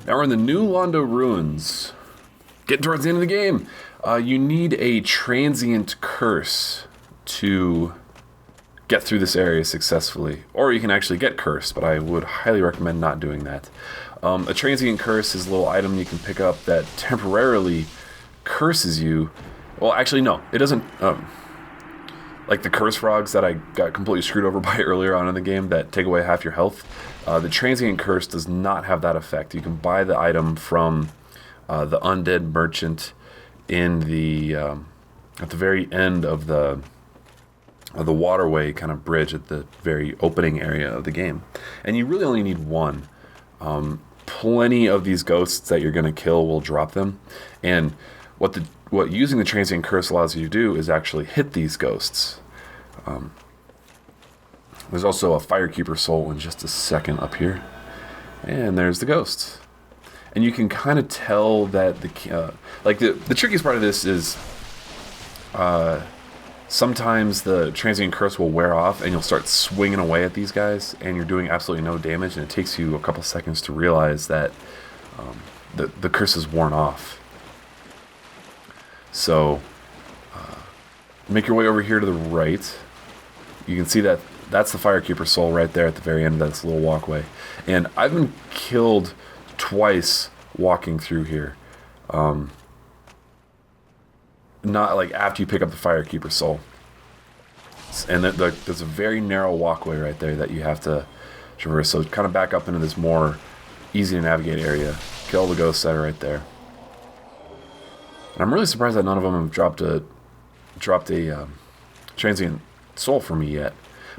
Now we're in the new Londo ruins. Getting towards the end of the game. You need a transient curse to get through this area successfully. Or you can actually get cursed, but I would highly recommend not doing that. A transient curse is a little item you can pick up that temporarily curses you. Well, actually, no. It doesn't... like the curse frogs that I got completely screwed over by earlier on in the game that take away half your health. The transient curse does not have that effect. You can buy the item from the undead merchant in the at the very end of the waterway kind of bridge at the very opening area of the game, and you really only need one. Plenty of these ghosts that you're going to kill will drop them, and what using the transient curse allows you to do is actually hit these ghosts. There's also a firekeeper soul in just a second up here, and there's the ghosts. And you can kind of tell that the trickiest part of this is sometimes the transient curse will wear off and you'll start swinging away at these guys and you're doing absolutely no damage, and it takes you a couple seconds to realize that the curse is worn off. So make your way over here to the right. You can see that that's the firekeeper soul right there at the very end of this little walkway. And I've been killed twice walking through here. Not like after you pick up the firekeeper soul. And there's a very narrow walkway right there that you have to traverse. So kind of back up into this more easy to navigate area. Kill the ghosts that are right there. And I'm really surprised that none of them have dropped a transient soul for me yet.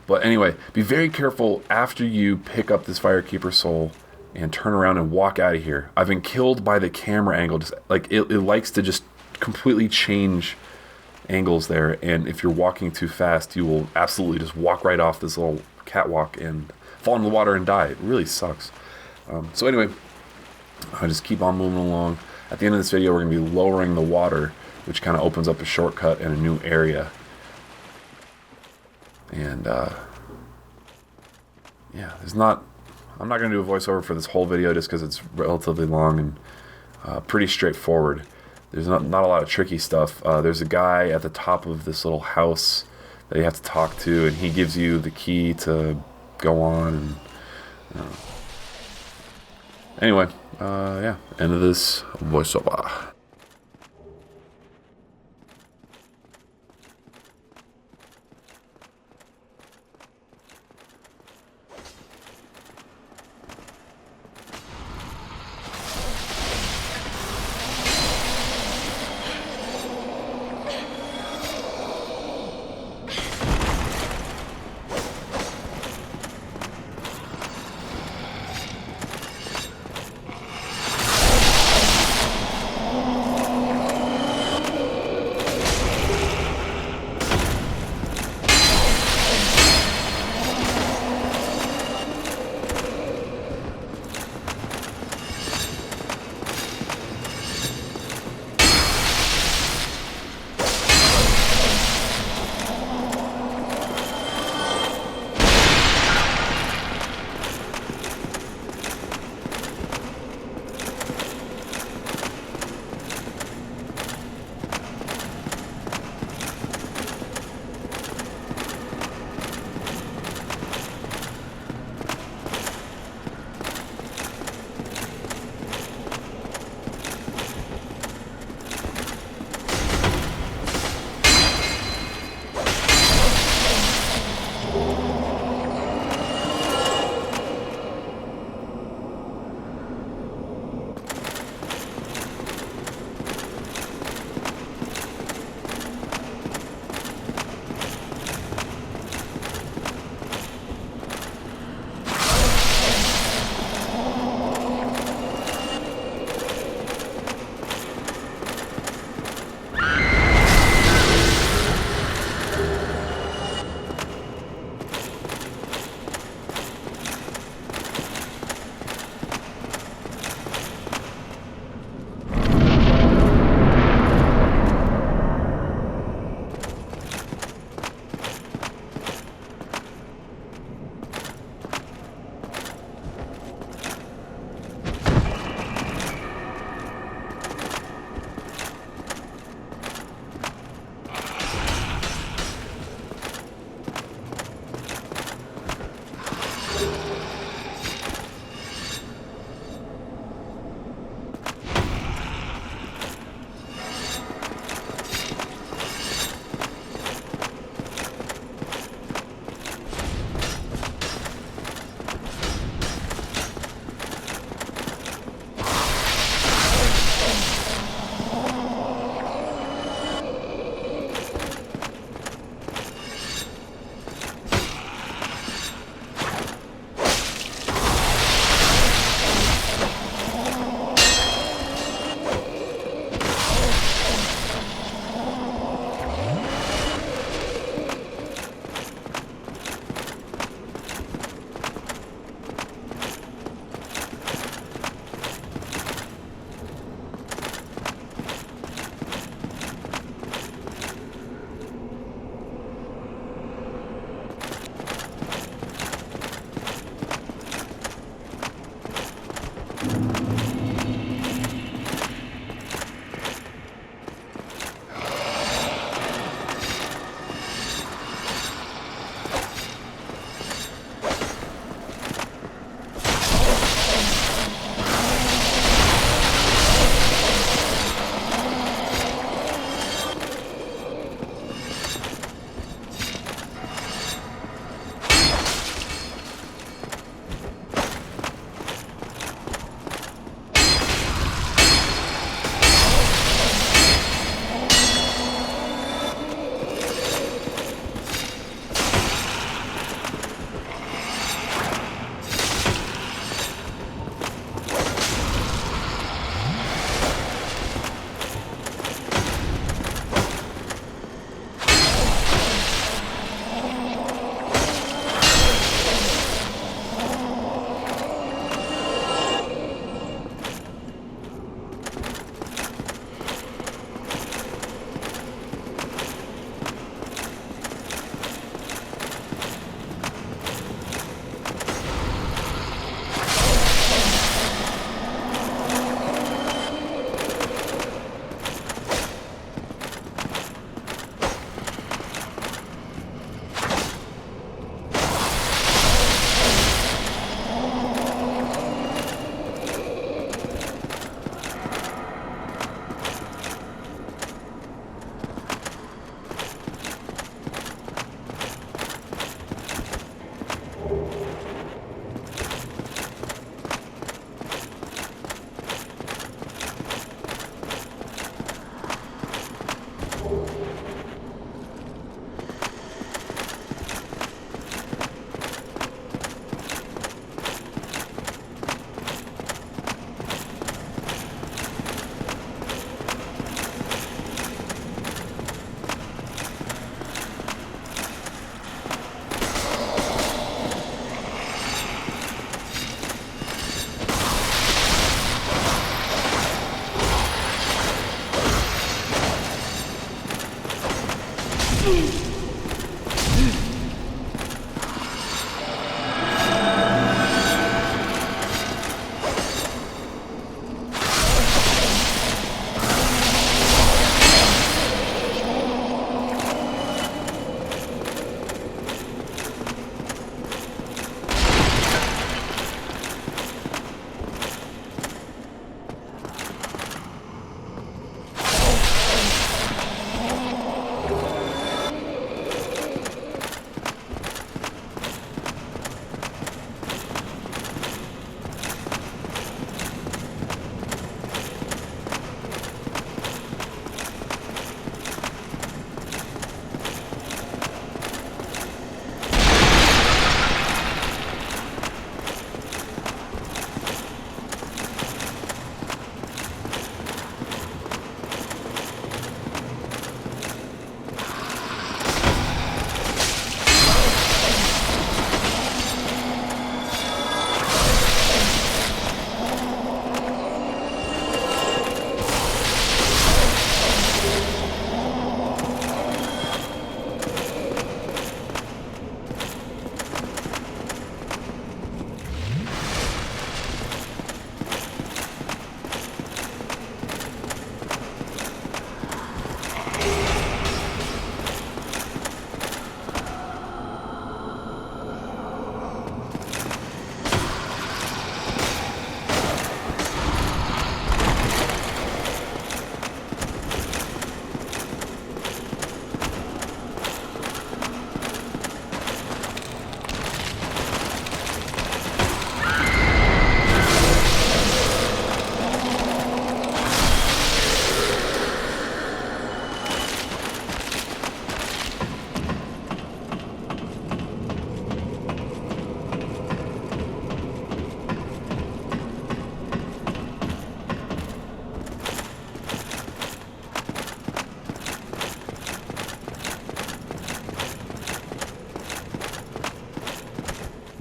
But anyway, be very careful after you pick up this firekeeper soul and turn around and walk out of here. I've been killed by the camera angle. Just like it likes to just completely change angles there, and if you're walking too fast, you will absolutely just walk right off this little catwalk and fall in the water and die. It really sucks. So anyway, I just keep on moving along. At the end of this video, we're going to be lowering the water, which kind of opens up a shortcut and a new area. And yeah, I'm not going to do a voiceover for this whole video just because it's relatively long and pretty straightforward. There's not a lot of tricky stuff. There's a guy at the top of this little house that you have to talk to, and he gives you the key to go on. And anyway, yeah, end of this voiceover.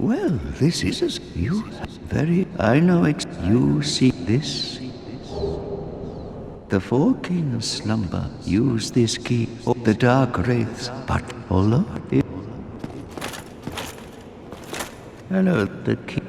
Well, this is you very... I know you see this. The four kings slumber. Use this key for the dark wraiths, but although it... Hello, the key.